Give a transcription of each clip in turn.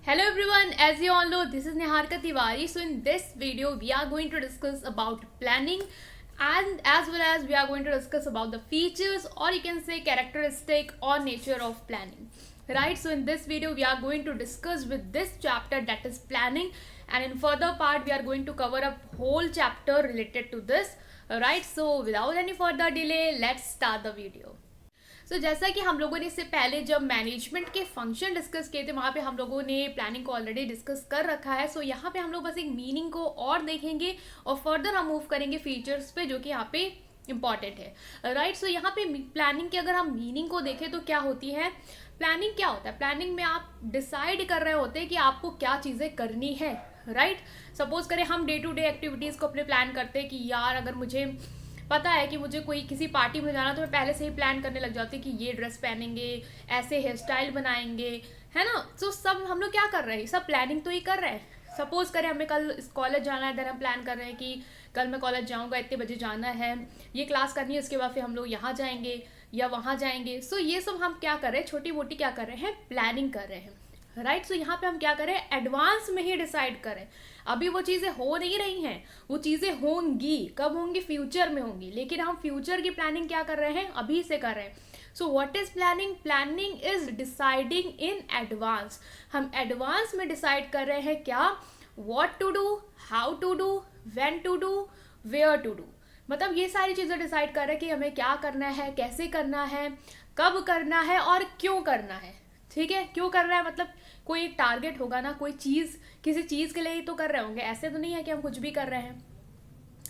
Hello everyone, as you all know, this is Niharika Tiwari. So in this video, we are going to discuss about planning and as well as we are going to discuss about the features or you can say characteristic or nature of planning. Right, so in this video, we are going to discuss with this chapter that is planning, and in further part, we are going to cover a whole chapter related to this. Right, so without any further delay, let's start the video. जैसा कि हम लोगों ने इससे पहले जब management के function discuss किए थे वहाँ पे हम लोगों ने प्लानिंग को ऑलरेडी डिस्कस कर रखा है. सो यहाँ पे हम लोग बस एक मीनिंग को और देखेंगे और फर्दर हम मूव करेंगे फीचर्स पे जो कि यहाँ पे इम्पॉर्टेंट है. राइट, सो यहाँ पे प्लानिंग की अगर हम मीनिंग को देखें तो क्या होती है. प्लानिंग क्या होता है. प्लानिंग में आप डिसाइड कर रहे होते हैं कि आपको क्या चीज़ें करनी है. राइट, सपोज करें हम डे टू डे एक्टिविटीज़ को अपने प्लान करते हैं कि यार अगर मुझे पता है कि मुझे कोई किसी पार्टी में जाना तो मैं पहले से ही प्लान करने लग जाती हूँ कि ये ड्रेस पहनेंगे, ऐसे हेयर स्टाइल बनाएंगे, है ना. तो सब हम लोग क्या कर रहे हैं, सब प्लानिंग तो ही कर रहे हैं. सपोज करें हमें कल कॉलेज जाना है, देन हम प्लान कर रहे हैं कि कल मैं कॉलेज जाऊँगा, इतने बजे जाना है, ये क्लास करनी है, उसके बाद फिर हम लोग यहाँ जाएंगे या वहाँ जाएंगे. सो ये सब हम क्या कर रहे हैं, छोटी मोटी क्या कर रहे हैं, प्लानिंग कर रहे हैं. राइट, सो यहाँ पे हम क्या करें, एडवांस में ही डिसाइड करें. अभी वो चीज़ें हो नहीं रही हैं, वो चीज़ें होंगी. कब होंगी, फ्यूचर में होंगी. लेकिन हम फ्यूचर की प्लानिंग क्या कर रहे हैं, अभी से कर रहे हैं. So what is planning. Planning is deciding in advance. हम एडवांस में डिसाइड कर रहे हैं क्या, what to do, how to do, when to do, where to do. मतलब ये सारी चीज़ें डिसाइड कर रहे हैं कि हमें क्या करना है, कैसे करना है, कब करना है और क्यों करना है. ठीक है, क्यों कर रहा है मतलब कोई एक टारगेट होगा ना, कोई चीज़ किसी चीज़ के लिए ही तो कर रहे होंगे. ऐसे तो नहीं है कि हम कुछ भी कर रहे हैं.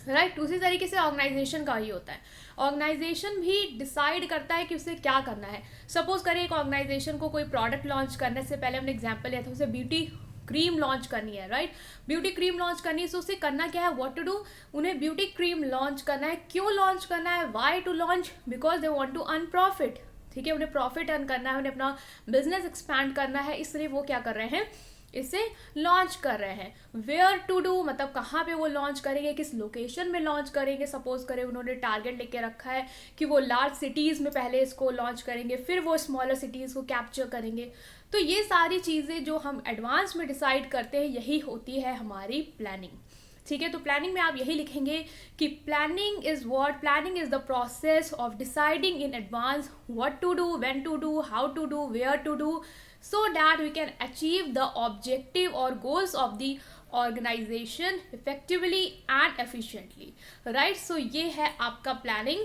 राइट, उसी तरीके से ऑर्गेनाइजेशन का ही होता है. ऑर्गेनाइजेशन भी डिसाइड करता है कि उसे क्या करना है. सपोज करिए एक ऑर्गेनाइजेशन को कोई प्रोडक्ट लॉन्च करने से पहले हमने एग्जाम्पल लिया था, उसे ब्यूटी क्रीम लॉन्च करनी है. राइट, ब्यूटी क्रीम लॉन्च करनी है. तो उसे करना क्या है, व्हाट टू डू. उन्हें ब्यूटी क्रीम लॉन्च करना है. क्यों लॉन्च करना है, why to launch, because they want to earn profit. ठीक है, उन्हें प्रॉफिट अर्न करना है, उन्हें अपना बिजनेस एक्सपैंड करना है, इसलिए वो क्या कर रहे हैं, इसे लॉन्च कर रहे हैं. वेयर टू डू मतलब कहाँ पे वो लॉन्च करेंगे, किस लोकेशन में लॉन्च करेंगे. सपोज करें उन्होंने टारगेट लेके रखा है कि वो लार्ज सिटीज़ में पहले इसको लॉन्च करेंगे, फिर वो स्मॉलर सिटीज़ को कैप्चर करेंगे. तो ये सारी चीज़ें जो हम एडवांस में डिसाइड करते हैं यही होती है हमारी प्लानिंग. ठीक है, तो प्लानिंग में आप यही लिखेंगे कि planning is what, planning is the process of deciding in advance what to do, when to do, how to do, where to do, so that we can achieve the objective or goals of the organization effectively and efficiently. Right, so ये है आपका planning.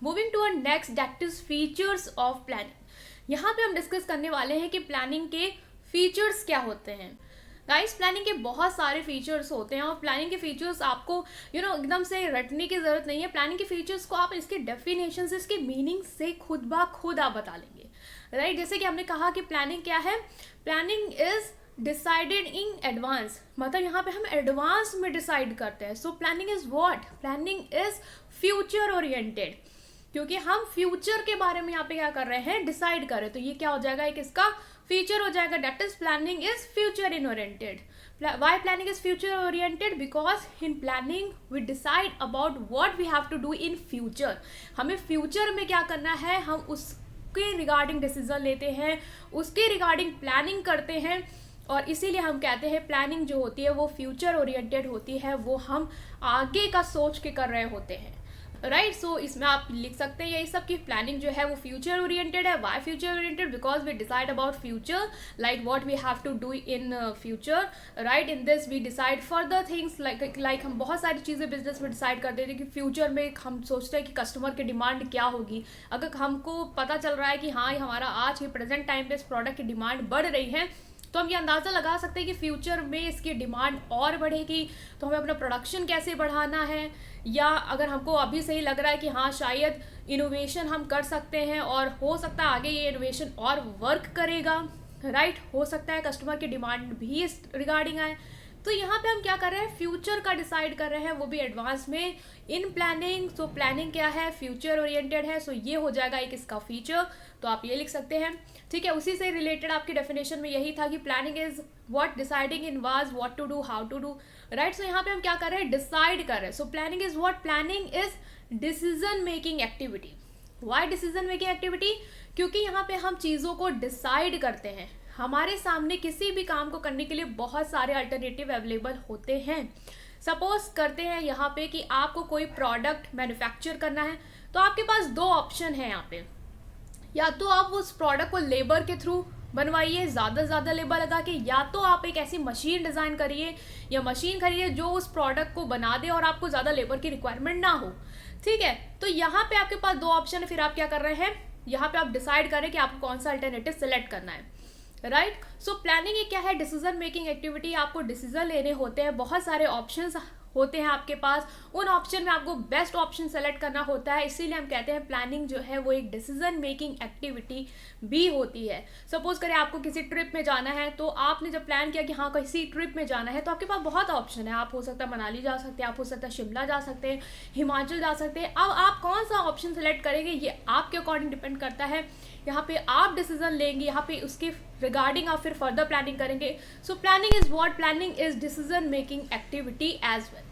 Moving to our next, that is features of planning. यहाँ पे हम discuss करने वाले हैं कि प्लानिंग के फीचर्स क्या होते हैं. गाइस, प्लानिंग के बहुत सारे फीचर्स होते हैं और प्लानिंग के फीचर्स आपको एकदम से रटने की ज़रूरत नहीं है. प्लानिंग के फीचर्स को आप इसके डेफिनेशन से, इसके मीनिंग से खुद ब खुद आप बता लेंगे. राइट, जैसे कि हमने कहा कि प्लानिंग क्या है, planning is decided in advance. मतलब यहाँ पे हम एडवांस में डिसाइड करते हैं. So planning is what, planning is future oriented. क्योंकि हम फ्यूचर के बारे में यहाँ पे क्या कर रहे हैं, डिसाइड कर रहे हैं. तो ये क्या हो जाएगा, एक इसका फीचर हो जाएगा. That is planning is future in oriented. Why planning is future oriented? Because in planning we decide about what we have to do in future. हमें फ्यूचर में क्या करना है, हम उसके रिगार्डिंग डिसीजन लेते हैं, उसके रिगार्डिंग प्लानिंग करते हैं. और इसीलिए हम कहते हैं प्लानिंग जो होती है वो फ्यूचर ओरिएंटेड होती है, वो हम आगे का सोच के कर रहे होते हैं. राइट, सो इसमें आप लिख सकते हैं यही सब कि प्लानिंग जो है वो फ्यूचर ओरिएंटेड है. Why future oriented, because we decide about future, like what we have to do in future. Right, in this we decide further things like हम बहुत सारी चीज़ें बिजनेस में डिसाइड करते थे कि फ्यूचर में हम सोचते हैं कि कस्टमर की डिमांड क्या होगी. अगर हमको पता चल रहा है कि हाँ हमारा आज के प्रेजेंट टाइम पे इस प्रोडक्ट की डिमांड बढ़ रही है, तो हम ये अंदाज़ा लगा सकते हैं कि फ्यूचर में इसकी डिमांड और बढ़ेगी, तो हमें अपना प्रोडक्शन कैसे बढ़ाना है. या अगर हमको अभी से ही लग रहा है कि हाँ शायद इनोवेशन हम कर सकते हैं और हो सकता है आगे ये इनोवेशन और वर्क करेगा. राइट, हो सकता है कस्टमर की डिमांड भी इस रिगार्डिंग आए. तो यहाँ पे हम क्या कर रहे हैं, फ्यूचर का डिसाइड कर रहे हैं, वो भी एडवांस में इन प्लानिंग. सो प्लानिंग क्या है, फ्यूचर ओरिएंटेड है. सो ये हो जाएगा एक इसका फीचर, तो आप ये लिख सकते हैं. ठीक है, उसी से रिलेटेड आपकी डेफिनेशन में यही था कि planning is what, deciding in was, what to do, how to do. Right, so यहाँ पे हम क्या कर रहे हैं, डिसाइड कर रहे हैं. So planning is what, planning is decision making activity. Why decision making activity, क्योंकि यहाँ पे हम चीज़ों को डिसाइड करते हैं, हमारे सामने किसी भी काम को करने के लिए बहुत सारे अल्टरनेटिव अवेलेबल होते हैं। सपोज करते हैं यहाँ पे कि आपको कोई प्रोडक्ट मैन्युफैक्चर करना है, तो आपके पास दो ऑप्शन है यहाँ पे। या तो आप उस प्रोडक्ट को लेबर के थ्रू बनवाइए, ज़्यादा से ज़्यादा लेबर लगा के, या तो आप एक ऐसी मशीन डिज़ाइन करिए या मशीन खरीदिए जो उस प्रोडक्ट को बना दे और आपको ज़्यादा लेबर की रिक्वायरमेंट ना हो। ठीक है, तो यहाँ पे आपके पास दो ऑप्शन है। फिर आप क्या कर रहे हैं, यहाँ पे आप डिसाइड करें कि आपको कौन सा अल्टरनेटिव सेलेक्ट करना है। राइट, सो प्लानिंग ये क्या है, डिसीजन मेकिंग एक्टिविटी। आपको डिसीजन लेने होते हैं, बहुत सारे ऑप्शंस होते हैं आपके पास, उन ऑप्शन में आपको बेस्ट ऑप्शन सेलेक्ट करना होता है। इसीलिए हम कहते हैं प्लानिंग जो है वो एक डिसीजन मेकिंग एक्टिविटी भी होती है। सपोज करें आपको किसी ट्रिप में जाना है, तो आपने जब प्लान किया कि हाँ किसी ट्रिप में जाना है, तो आपके पास बहुत ऑप्शन है। आप हो सकता है मनाली जा सकते हैं, आप हो सकता है शिमला जा सकते हैं, हिमाचल जा सकते हैं। अब आप कौन सा ऑप्शन सेलेक्ट करेंगे ये आपके अकॉर्डिंग डिपेंड करता है। यहाँ पे आप डिसीजन लेंगे, यहाँ पे उसके रिगार्डिंग आप फिर फर्दर प्लानिंग करेंगे। So planning is what, planning is decision making activity as well.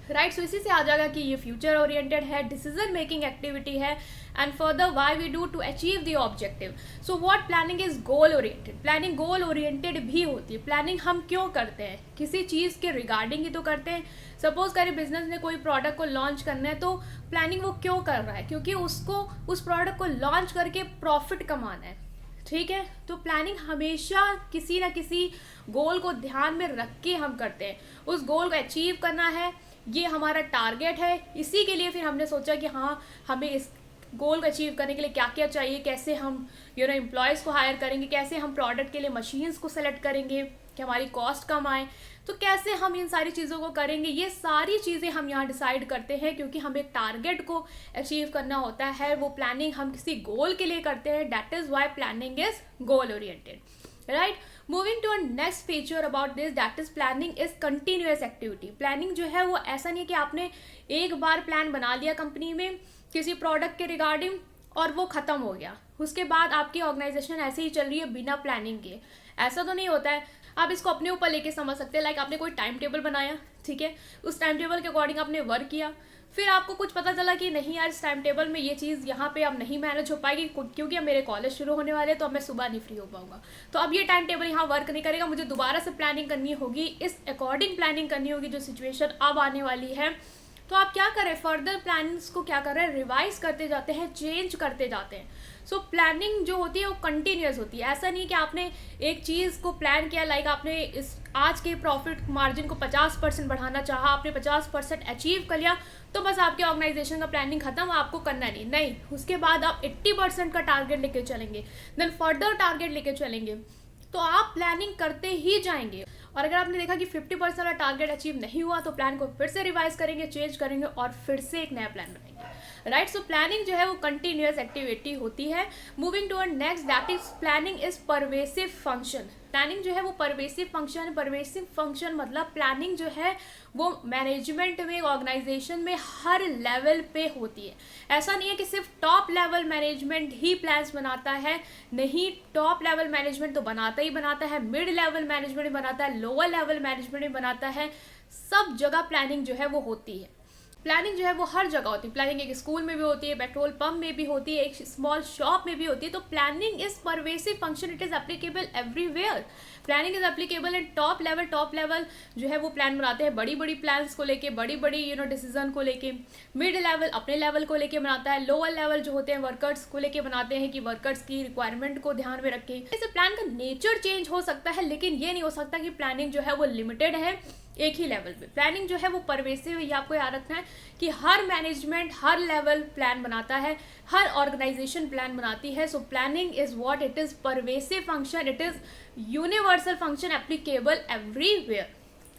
Right, so इसी से आ जाएगा कि ये फ्यूचर ओरिएंटेड है, डिसीजन मेकिंग एक्टिविटी है, and further why we do to achieve the objective. So what, planning is goal oriented. Planning goal oriented भी होती है। प्लानिंग हम क्यों करते हैं, किसी चीज़ के रिगार्डिंग ही तो करते हैं। सपोज करें बिजनेस ने कोई प्रोडक्ट को लॉन्च करना है, तो प्लानिंग वो क्यों कर रहा है, क्योंकि उसको उस प्रोडक्ट को लॉन्च करके प्रॉफिट कमाना है। ठीक है, तो प्लानिंग हमेशा किसी ना किसी गोल को ध्यान में रख के हम करते हैं। उस गोल को अचीव करना है, ये हमारा टारगेट है। इसी के लिए फिर हमने सोचा कि हाँ हमें इस गोल को अचीव करने के लिए क्या क्या चाहिए, कैसे हम एम्प्लॉयज़ को हायर करेंगे, कैसे हम प्रोडक्ट के लिए मशीन्स को सेलेक्ट करेंगे कि हमारी कॉस्ट कम आए, तो कैसे हम इन सारी चीज़ों को करेंगे। ये सारी चीज़ें हम यहाँ डिसाइड करते हैं, क्योंकि हमें एक टारगेट को अचीव करना होता है। वो प्लानिंग हम किसी गोल के लिए करते हैं। That is why planning is goal oriented. Right, moving to next feature about this, that is planning is continuous activity. Planning जो है वो ऐसा नहीं है कि आपने एक बार प्लान बना लिया कंपनी में किसी प्रोडक्ट के रिगार्डिंग और वो ख़त्म हो गया, उसके बाद आपकी ऑर्गेनाइजेशन ऐसे ही चल रही है बिना प्लानिंग के। ऐसा तो नहीं होता है। आप इसको अपने ऊपर लेके समझ सकते हैं। लाइक आपने कोई टाइम टेबल बनाया, ठीक है, उस टाइम टेबल के अकॉर्डिंग आपने वर्क किया, फिर आपको कुछ पता चला कि नहीं यार इस टाइम टेबल में ये चीज़ यहाँ पे अब नहीं मैनेज हो पाएगी, क्योंकि अब मेरे कॉलेज शुरू होने वाले हैं, तो अब मैं सुबह नहीं फ्री हो पाऊंगा, तो अब ये टाइम टेबल यहाँ वर्क नहीं करेगा, मुझे दोबारा से प्लानिंग करनी होगी, इस अकॉर्डिंग प्लानिंग करनी होगी जो सिचुएशन अब आने वाली है। तो आप क्या करें, फर्दर प्लानिंग्स को क्या कर रहे हैं, रिवाइज करते जाते हैं, चेंज करते जाते हैं। सो प्लानिंग जो होती है वो कंटिन्यूस होती है। ऐसा नहीं कि आपने एक चीज़ को प्लान किया, लाइक आपने इस आज के प्रॉफिट मार्जिन को 50% बढ़ाना चाहा, आपने 50% अचीव कर लिया, तो बस आपके ऑर्गेनाइजेशन का प्लानिंग खत्म, आपको करना नहीं, उसके बाद आप 80% का टारगेट लेके चलेंगे, देन फर्दर टारगेट लेके चलेंगे। तो आप प्लानिंग करते ही जाएंगे, और अगर आपने देखा कि 50% का टारगेट अचीव नहीं हुआ, तो प्लान को फिर से रिवाइज करेंगे, चेंज करेंगे और फिर से एक नया प्लान बनाएंगे। राइट, सो प्लानिंग जो है वो कंटिन्यूअस एक्टिविटी होती है। Moving to next, that is planning is pervasive function. Planning जो है वो परवेसिव फंक्शन है। परवेसिव फंक्शन मतलब प्लानिंग जो है वो मैनेजमेंट में, ऑर्गेनाइजेशन में हर लेवल पे होती है। ऐसा नहीं है कि सिर्फ टॉप लेवल मैनेजमेंट ही प्लान्स बनाता है, नहीं, टॉप लेवल मैनेजमेंट तो बनाता ही बनाता है, मिड लेवल मैनेजमेंट भी बनाता है, लोअर लेवल मैनेजमेंट भी बनाता है, सब जगह प्लानिंग जो है वो होती है। प्लानिंग जो है वो हर जगह होती है। प्लानिंग एक स्कूल में भी होती है, पेट्रोल पंप में भी होती है, एक स्मॉल शॉप में भी होती है। तो planning is pervasive function, it is applicable everywhere. Planning is applicable in top level जो है वो प्लान बनाते हैं, बड़ी बड़ी प्लान्स को लेके, बड़ी बड़ी डिसीजन को लेके। मिड लेवल अपने लेवल को लेके बनाता है। लोअर लेवल जो होते हैं वर्कर्स को लेके बनाते हैं कि वर्कर्स की रिक्वायरमेंट को ध्यान में रखें। इससे प्लान का नेचर चेंज हो सकता है, लेकिन ये नहीं हो सकता कि प्लानिंग जो है वो लिमिटेड है एक ही लेवल पे। प्लानिंग जो है वो परवेसिव है। ये आपको याद रखना है कि हर मैनेजमेंट हर लेवल प्लान बनाता है, हर ऑर्गेनाइजेशन प्लान बनाती है। So planning is what, it is pervasive function, it is universal function, applicable everywhere.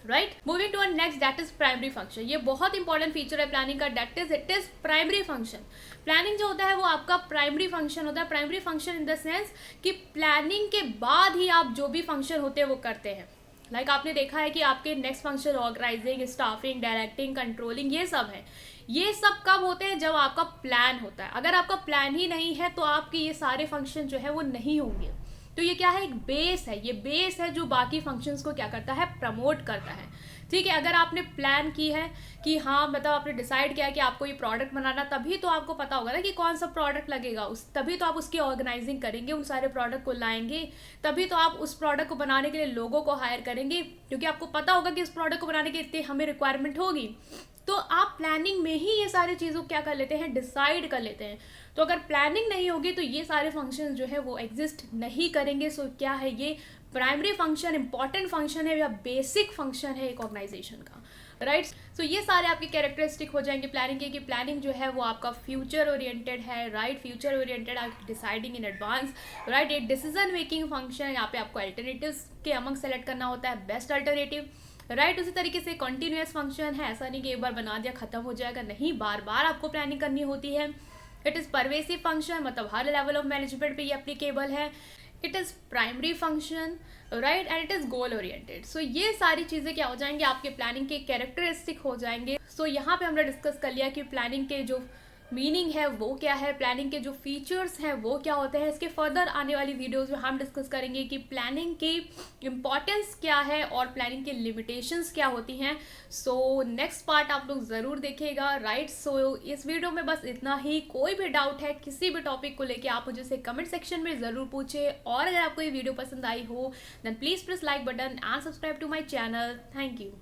Right, moving to next, that is primary function. ये बहुत इंपॉर्टेंट फीचर है प्लानिंग का, that is it is primary function. Planning जो होता है वो आपका primary function होता है। Primary function in the sense कि प्लानिंग के बाद ही आप जो भी फंक्शन होते हैं वो करते हैं। लाइक आपने देखा है कि आपके next function organising, staffing, directing, controlling, ये सब है। ये सब कब होते हैं, जब आपका प्लान होता है। अगर आपका प्लान ही नहीं है तो आपके ये सारे फंक्शन जो है वो नहीं होंगे। तो ये क्या है, एक बेस है, ये बेस है जो बाकी फंक्शंस को क्या करता है, प्रमोट करता है। ठीक है, अगर आपने प्लान की है कि हाँ मतलब आपने डिसाइड किया है कि आपको ये प्रोडक्ट बनाना, तभी तो आपको पता होगा ना कि कौन सा प्रोडक्ट लगेगा, उस तभी तो आप उसकी ऑर्गेनाइजिंग करेंगे, उन सारे प्रोडक्ट को लाएंगे, तभी तो आप उस प्रोडक्ट को बनाने के लिए लोगों को हायर करेंगे, क्योंकि आपको पता होगा कि इस प्रोडक्ट को बनाने के इतनी हमें रिक्वायरमेंट होगी। तो आप प्लानिंग में ही ये सारी चीज़ों को क्या कर लेते हैं, डिसाइड कर लेते हैं। तो अगर प्लानिंग नहीं होगी तो ये सारे फंक्शन जो है वो एग्जिस्ट नहीं करेंगे। सो क्या है, ये प्राइमरी फंक्शन, इंपॉर्टेंट फंक्शन है या बेसिक फंक्शन है एक ऑर्गेनाइजेशन का, राइट। सो ये सारे आपके कैरेक्टरिस्टिक हो जाएंगे प्लानिंग के, कि प्लानिंग जो है वो आपका फ्यूचर ओरिएंटेड है, राइट, फ्यूचर ओरिएंटेड, आप डिसाइडिंग इन एडवांस, राइट। एक डिसीजन मेकिंग फंक्शन, यहाँ पे आपको अल्टरनेटिव्स के अमंग सेलेक्ट करना होता है बेस्ट अल्टरनेटिव, राइट। उसी तरीके से कॉन्टिन्यूस फंक्शन है, ऐसा नहीं कि एक बार बना दिया खत्म हो जाएगा, नहीं, बार बार आपको प्लानिंग करनी होती है। इट इज़ परवेसिव फंक्शन, मतलब हर लेवल ऑफ मैनेजमेंट पे ये एप्लीकेबल है। It is primary function, right, and it is goal oriented. So ये सारी चीज़ें क्या हो जाएंगे, आपके प्लानिंग के कैरेक्टरिस्टिक हो जाएंगे। सो यहाँ पे हमने डिस्कस कर लिया कि प्लानिंग के जो मीनिंग है वो क्या है, प्लानिंग के जो फीचर्स हैं वो क्या होते हैं। इसके फर्दर आने वाली वीडियोस में हम डिस्कस करेंगे कि प्लानिंग की इम्पॉर्टेंस क्या है और प्लानिंग की लिमिटेशंस क्या होती हैं। सो नेक्स्ट पार्ट आप लोग ज़रूर देखिएगा, राइट। सो इस वीडियो में बस इतना ही। कोई भी डाउट है किसी भी टॉपिक को लेके आप मुझे से कमेंट सेक्शन में ज़रूर पूछे, और अगर आपको ये वीडियो पसंद आई हो then please press like button and subscribe to my channel. Thank you.